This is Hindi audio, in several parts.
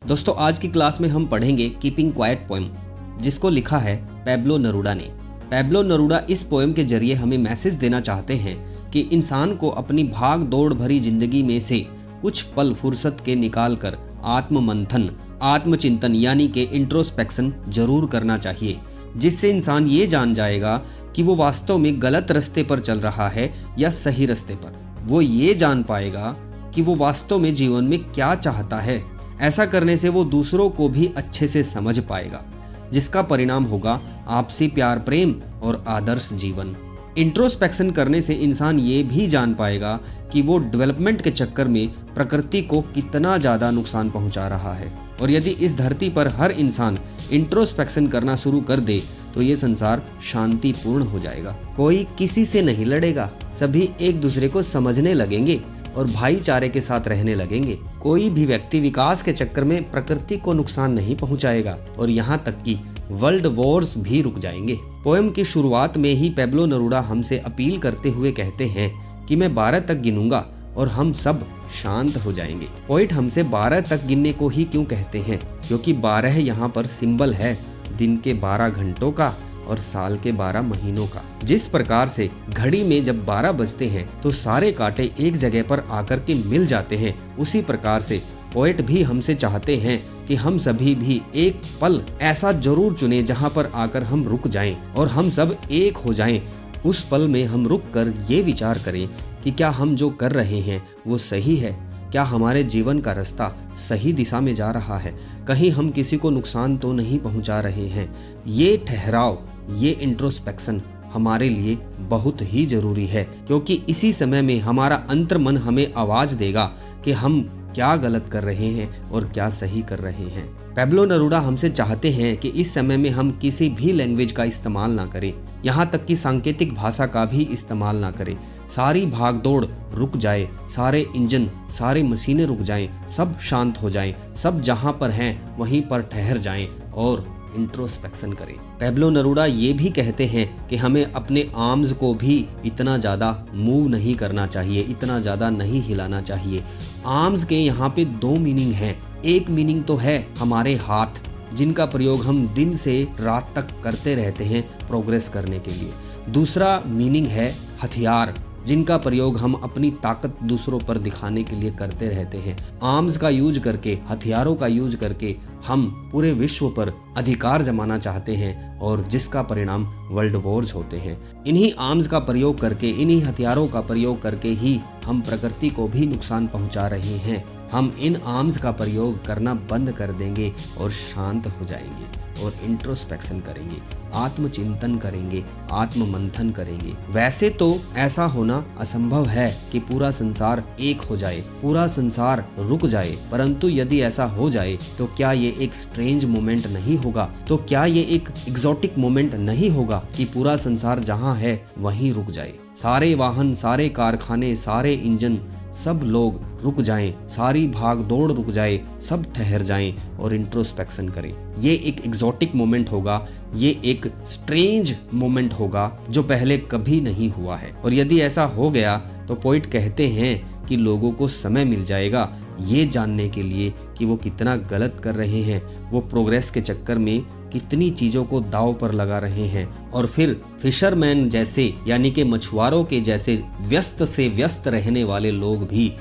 दोस्तों आज की क्लास में हम पढ़ेंगे कीपिंग क्वाइट पोएम, जिसको लिखा है पैब्लो नेरूडा ने। पैब्लो नेरूडा इस पोएम के जरिए हमें मैसेज देना चाहते हैं कि इंसान को अपनी भाग दौड़ भरी जिंदगी में से कुछ पल फुर्सत के निकाल कर आत्ममंथन, आत्मचिंतन यानी कि इंट्रोस्पेक्शन जरूर करना चाहिए, जिससे इंसान ये जान जाएगा कि वो वास्तव में गलत रास्ते पर चल रहा है या सही रास्ते पर। वो ये जान पाएगा कि वो वास्तव में जीवन में क्या चाहता है। ऐसा करने से वो दूसरों को भी अच्छे से समझ पाएगा, जिसका परिणाम होगा आपसी प्यार, प्रेम और आदर्श जीवन। इंट्रोस्पेक्शन करने से इंसान ये भी जान पाएगा कि वो डेवलपमेंट के चक्कर में प्रकृति को कितना ज़्यादा नुकसान पहुंचा रहा है। और यदि इस धरती पर हर इंसान इंट्रोस्पेक्शन करना शुरू कर दे तो ये संसार शांतिपूर्ण हो जाएगा। कोई किसी से नहीं लड़ेगा, सभी एक दूसरे को समझने लगेंगे और भाईचारे के साथ रहने लगेंगे। कोई भी व्यक्ति विकास के चक्कर में प्रकृति को नुकसान नहीं पहुंचाएगा और यहाँ तक कि वर्ल्ड वॉर्स भी रुक जाएंगे। पोएम की शुरुआत में ही पैब्लो नेरूडा हमसे अपील करते हुए कहते हैं कि मैं 12 तक गिनूंगा और हम सब शांत हो जाएंगे। पोइट हमसे 12 तक गिनने को ही क्यों कहते हैं? क्योंकि 12 यहाँ पर सिंबल है दिन के 12 घंटों का और साल के 12 महीनों का। जिस प्रकार से घड़ी में जब 12 बजते हैं तो सारे कांटे एक जगह पर आकर के मिल जाते हैं, उसी प्रकार से पोएट भी हमसे चाहते हैं कि हम सभी भी एक पल ऐसा जरूर चुनें जहां पर आकर हम रुक जाएं और हम सब एक हो जाएं। उस पल में हम रुक कर ये विचार करें कि क्या हम जो कर रहे हैं वो सही है, क्या हमारे जीवन का रास्ता सही दिशा में जा रहा है, कहीं हम किसी को नुकसान तो नहीं पहुंचा रहे हैं। ये ठहराव, ये इंट्रोस्पेक्शन हमारे लिए बहुत ही जरूरी है, क्योंकि इसी समय में हमारा अंतर्मन हमें आवाज देगा कि हम क्या गलत कर रहे हैं और क्या सही कर रहे हैं। पैब्लो नेरूडा हमसे चाहते हैं कि इस समय में हम किसी भी लैंग्वेज का इस्तेमाल ना करें, यहाँ तक कि सांकेतिक भाषा का भी इस्तेमाल ना करें। सारी भागदौड़ रुक जाए, सारे इंजन, सारे मशीनें रुक जाएं, सब शांत हो जाएं, सब जहाँ पर हैं वहीं पर ठहर जाएं और इंट्रोस्पेक्शन करें। पैब्लो नेरूडा ये भी कहते हैं कि हमें अपने आर्म्स को भी इतना ज़्यादा मूव नहीं करना चाहिए, इतना ज़्यादा नहीं हिलाना चाहिए। आर्म्स के यहाँ पे 2 मीनिंग हैं। एक मीनिंग तो है हमारे हाथ, जिनका प्रयोग हम दिन से रात तक करते रहते हैं प्रोग्रेस करने के लिए। दूसरा मीनिंग है हथियार, जिनका प्रयोग हम अपनी ताकत दूसरों पर दिखाने के लिए करते रहते हैं। आर्म्स का यूज करके, हथियारों का यूज करके हम पूरे विश्व पर अधिकार जमाना चाहते हैं और जिसका परिणाम वर्ल्ड वॉर्स होते हैं। इन्हीं आर्म्स का प्रयोग करके, इन्हीं हथियारों का प्रयोग करके ही हम प्रकृति को भी नुकसान पहुंचा रहे हैं। हम इन आर्म्स का प्रयोग करना बंद कर देंगे और शांत हो जाएंगे और इंट्रोस्पेक्शन करेंगे, आत्मचिंतन करेंगे, आत्ममंथन करेंगे। वैसे तो ऐसा होना असंभव है कि पूरा संसार एक हो जाए, पूरा संसार रुक जाए, परंतु यदि ऐसा हो जाए तो क्या ये एक स्ट्रेंज मोमेंट नहीं होगा? तो क्या ये एक एग्जॉटिक मोमेंट नहीं होगा कि पूरा संसार जहाँ है वहीं रुक जाए? सारे वाहन, सारे कारखाने, सारे इंजन, सब लोग रुक जाएं, सारी भाग दौड़ रुक जाए, सब ठहर जाएं और इंट्रोस्पेक्शन करें। ये एक एग्जॉटिक मोमेंट होगा, ये एक स्ट्रेंज मोमेंट होगा जो पहले कभी नहीं हुआ है। और यदि ऐसा हो गया तो पोइट कहते हैं कि लोगों को समय मिल जाएगा ये जानने के लिए कि वो कितना गलत कर रहे हैं, वो प्रोग्रेस के चक्कर में कितनी चीज़ों को दांव पर लगा रहे हैं। और फिर फिशरमैन जैसे, यानी कि मछुआरों के जैसे व्यस्त से व्यस्त रहने वाले लोग भी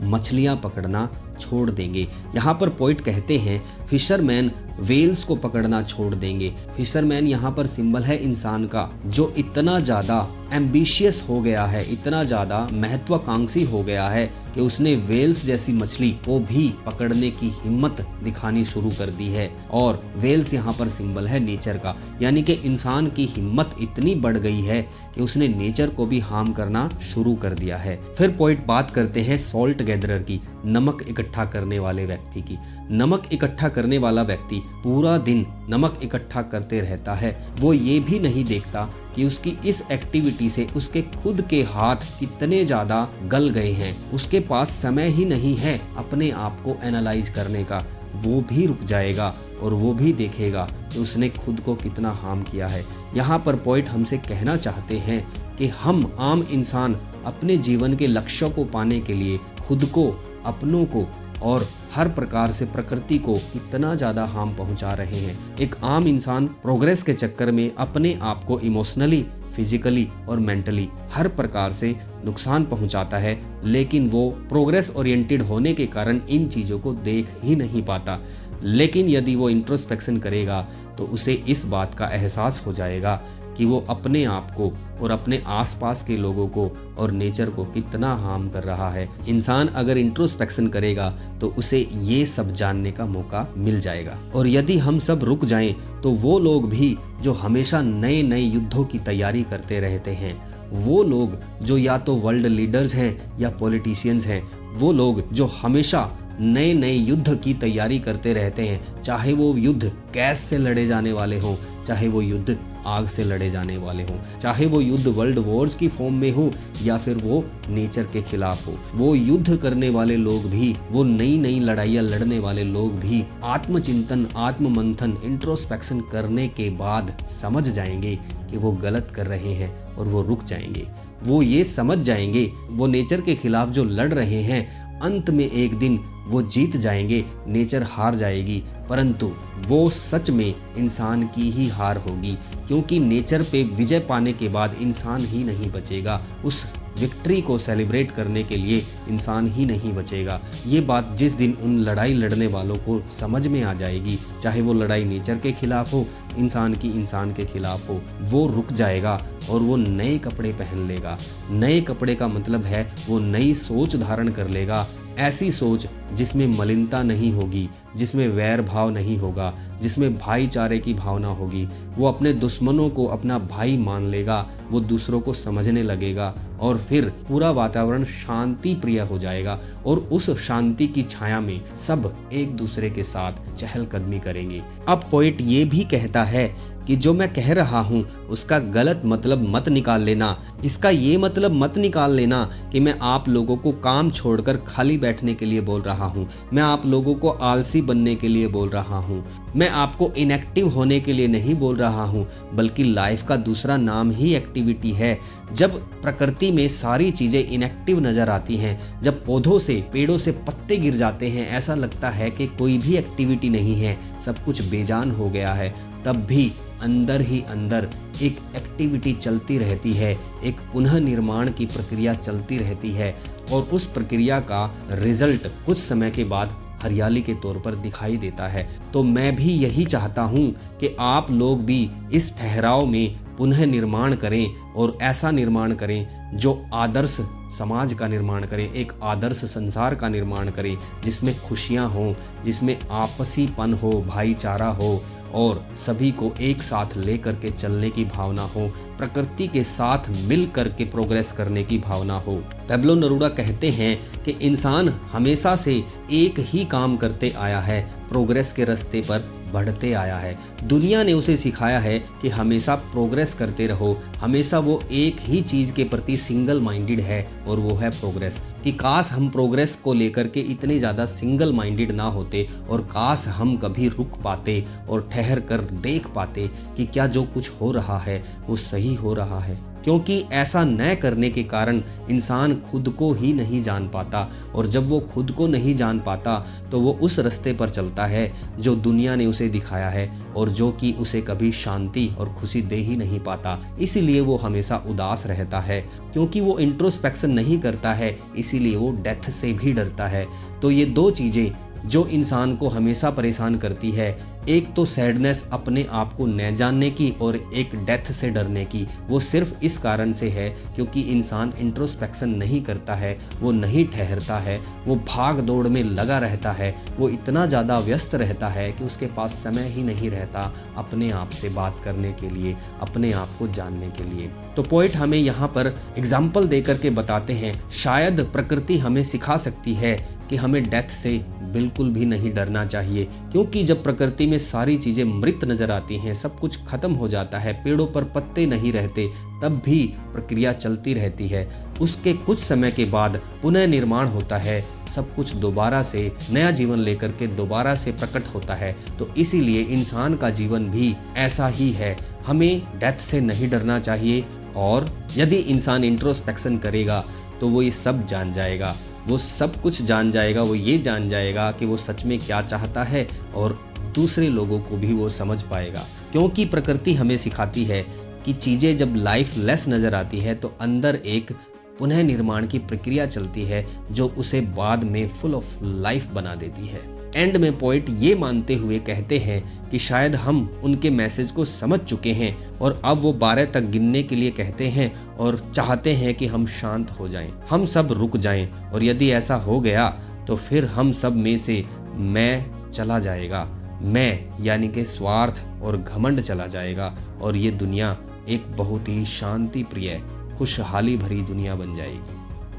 मछलियां पकड़ना छोड़ देंगे। यहाँ पर पोइट कहते हैं फिशरमैन वेल्स को पकड़ना छोड़ देंगे। फिशरमैन यहाँ पर सिंबल है इंसान का, जो इतना ज़्यादा एम्बिशियस हो गया है, इतना ज़्यादा महत्वाकांक्षी हो गया है कि उसने वेल्स जैसी मछली को भी पकड़ने की हिम्मत दिखानी शुरू कर दी है। और वेल्स यहाँ पर सिंबल है नेचर का, यानी कि इंसान की हिम्मत इतनी बढ़ गई है कि उसने नेचर को भी हार्म करना शुरू कर दिया है। फिर पोइट बात करते हैं सॉल्ट गैदरर की, नमक इकट्ठा करने वाले व्यक्ति की। नमक इकट्ठा करने वाला व्यक्ति पूरा दिन नमक इकट्ठा करते रहता है। वो ये भी नहीं देखता कि उसकी इस एक्टिविटी से उसके खुद के हाथ कितने ज़्यादा गल गए हैं। उसके पास समय ही नहीं है अपने आप को एनालाइज करने का। वो भी रुक जाएगा और वो भी देखेगा कि उसने खुद को कितना हार्म किया है। यहाँ पर पोइट हमसे कहना चाहते हैं कि हम आम इंसान अपने जीवन के लक्ष्यों को पाने के लिए खुद को, अपनों को और हर प्रकार से प्रकृति को कितना ज़्यादा हार्म पहुंचा रहे हैं। एक आम इंसान प्रोग्रेस के चक्कर में अपने आप को इमोशनली, फिजिकली और मेंटली हर प्रकार से नुकसान पहुंचाता है, लेकिन वो प्रोग्रेस ओरिएंटेड होने के कारण इन चीज़ों को देख ही नहीं पाता। लेकिन यदि वो इंट्रोस्पेक्शन करेगा तो उसे इस बात का एहसास हो जाएगा कि वो अपने आप को और अपने आसपास के लोगों को और नेचर को कितना हार्म कर रहा है। इंसान अगर इंट्रोस्पेक्शन करेगा तो उसे ये सब जानने का मौका मिल जाएगा। और यदि हम सब रुक जाएं तो वो लोग भी जो हमेशा नए नए युद्धों की तैयारी करते रहते हैं, वो लोग जो या तो वर्ल्ड लीडर्स हैं या पॉलिटिशियंस हैं, वो लोग जो हमेशा नए नए युद्ध की तैयारी करते रहते हैं, चाहे वो युद्ध गैस से लड़े जाने वाले हों, चाहे वो युद्ध आग से लड़े जाने वाले हों, चाहे वो युद्ध वर्ल्ड वॉर्स की फॉर्म में हो या फिर वो नेचर के खिलाफ हो, वो युद्ध करने वाले लोग भी, वो नई नई लड़ाइयाँ लड़ने वाले लोग भी आत्मचिंतन, आत्ममंथन, इंट्रोस्पेक्शन करने के बाद समझ जाएंगे कि वो गलत कर रहे हैं और वो रुक जाएंगे। वो ये समझ जाएंगे वो नेचर के खिलाफ जो लड़ रहे हैं, अंत में एक दिन वो जीत जाएंगे, नेचर हार जाएगी, परंतु वो सच में इंसान की ही हार होगी, क्योंकि नेचर पे विजय पाने के बाद इंसान ही नहीं बचेगा। उस विक्ट्री को सेलिब्रेट करने के लिए इंसान ही नहीं बचेगा। ये बात जिस दिन उन लड़ाई लड़ने वालों को समझ में आ जाएगी, चाहे वो लड़ाई नेचर के खिलाफ हो, इंसान की इंसान के खिलाफ हो, वो रुक जाएगा और वो नए कपड़े पहन लेगा। नए कपड़े का मतलब है वो नई सोच धारण कर लेगा, ऐसी सोच जिसमें मलिनता नहीं होगी, जिसमें वैर भाव नहीं होगा, जिसमें भाईचारे की भावना होगी। वो अपने दुश्मनों को अपना भाई मान लेगा, वो दूसरों को समझने लगेगा और फिर पूरा वातावरण शांति प्रिय हो जाएगा और उस शांति की छाया में सब एक दूसरे के साथ चहलकदमी करेंगे। अब पोइट ये भी कहता है कि जो मैं कह रहा हूँ उसका गलत मतलब मत निकाल लेना। इसका ये मतलब मत निकाल लेना कि मैं आप लोगों को काम छोड़कर खाली बैठने के लिए बोल रहा हूँ, मैं आप लोगों को आलसी बनने के लिए बोल रहा हूँ, मैं आपको इनएक्टिव होने के लिए नहीं बोल रहा हूँ, बल्कि लाइफ का दूसरा नाम ही एक्टिविटी है। जब प्रकृति में सारी चीज़ें इनएक्टिव नज़र आती हैं, जब पौधों से, पेड़ों से पत्ते गिर जाते हैं, ऐसा लगता है कि कोई भी एक्टिविटी नहीं है, सब कुछ बेजान हो गया है, तब भी अंदर ही अंदर एक एक्टिविटी चलती रहती है, एक पुनः निर्माण की प्रक्रिया चलती रहती है और उस प्रक्रिया का रिजल्ट कुछ समय के बाद हरियाली के तौर पर दिखाई देता है। तो मैं भी यही चाहता हूँ कि आप लोग भी इस ठहराव में पुनः निर्माण करें और ऐसा निर्माण करें जो आदर्श समाज का निर्माण करें, एक आदर्श संसार का निर्माण करें, जिसमें खुशियाँ हों, जिसमें आपसीपन हो, भाईचारा हो और सभी को एक साथ लेकर के चलने की भावना हो, प्रकृति के साथ मिल करके प्रोग्रेस करने की भावना हो। पैब्लो नेरुदा कहते हैं कि इंसान हमेशा से एक ही काम करते आया है, प्रोग्रेस के रास्ते पर बढ़ते आया है। दुनिया ने उसे सिखाया है कि हमेशा प्रोग्रेस करते रहो, हमेशा वो एक ही चीज़ के प्रति सिंगल माइंडेड है और वो है प्रोग्रेस। कि काश हम प्रोग्रेस को लेकर के इतने ज़्यादा सिंगल माइंडेड ना होते और काश हम कभी रुक पाते और ठहर कर देख पाते कि क्या जो कुछ हो रहा है वो सही हो रहा है। क्योंकि ऐसा न करने के कारण इंसान खुद को ही नहीं जान पाता और जब वो खुद को नहीं जान पाता तो वो उस रास्ते पर चलता है जो दुनिया ने उसे दिखाया है और जो कि उसे कभी शांति और खुशी दे ही नहीं पाता। इसीलिए वो हमेशा उदास रहता है, क्योंकि वो इंट्रोस्पेक्शन नहीं करता है, इसीलिए वो डेथ से भी डरता है। तो ये दो चीज़ें जो इंसान को हमेशा परेशान करती है, एक तो सैडनेस अपने आप को न जानने की और एक डेथ से डरने की, वो सिर्फ इस कारण से है क्योंकि इंसान इंट्रोस्पेक्शन नहीं करता है, वो नहीं ठहरता है, वो भाग दौड़ में लगा रहता है, वो इतना ज़्यादा व्यस्त रहता है कि उसके पास समय ही नहीं रहता अपने आप से बात करने के लिए, अपने आप को जानने के लिए। तो पोइट हमें यहाँ पर एग्जाम्पल दे करके बताते हैं, शायद प्रकृति हमें सिखा सकती है कि हमें डेथ से बिल्कुल भी नहीं डरना चाहिए, क्योंकि जब प्रकृति में सारी चीज़ें मृत नज़र आती हैं, सब कुछ खत्म हो जाता है, पेड़ों पर पत्ते नहीं रहते, तब भी प्रक्रिया चलती रहती है। उसके कुछ समय के बाद पुनः निर्माण होता है, सब कुछ दोबारा से नया जीवन लेकर के दोबारा से प्रकट होता है। तो इसीलिए इंसान का जीवन भी ऐसा ही है, हमें डेथ से नहीं डरना चाहिए और यदि इंसान इंट्रोस्पेक्शन करेगा तो वो ये सब जान जाएगा। वो सब कुछ जान जाएगा, वो ये जान जाएगा कि वो सच में क्या चाहता है और दूसरे लोगों को भी वो समझ पाएगा। क्योंकि प्रकृति हमें सिखाती है कि चीज़ें जब लाइफ लेस नज़र आती है तो अंदर एक पुनः निर्माण की प्रक्रिया चलती है जो उसे बाद में फुल ऑफ लाइफ बना देती है। एंड में पोइट ये मानते हुए कहते हैं कि शायद हम उनके मैसेज को समझ चुके हैं और अब वो 12 तक गिनने के लिए कहते हैं और चाहते हैं कि हम शांत हो जाएं, हम सब रुक जाएं, और यदि ऐसा हो गया तो फिर हम सब में से मैं चला जाएगा, मैं यानी कि स्वार्थ और घमंड चला जाएगा और ये दुनिया एक बहुत ही शांति प्रिय खुशहाली भरी दुनिया बन जाएगी।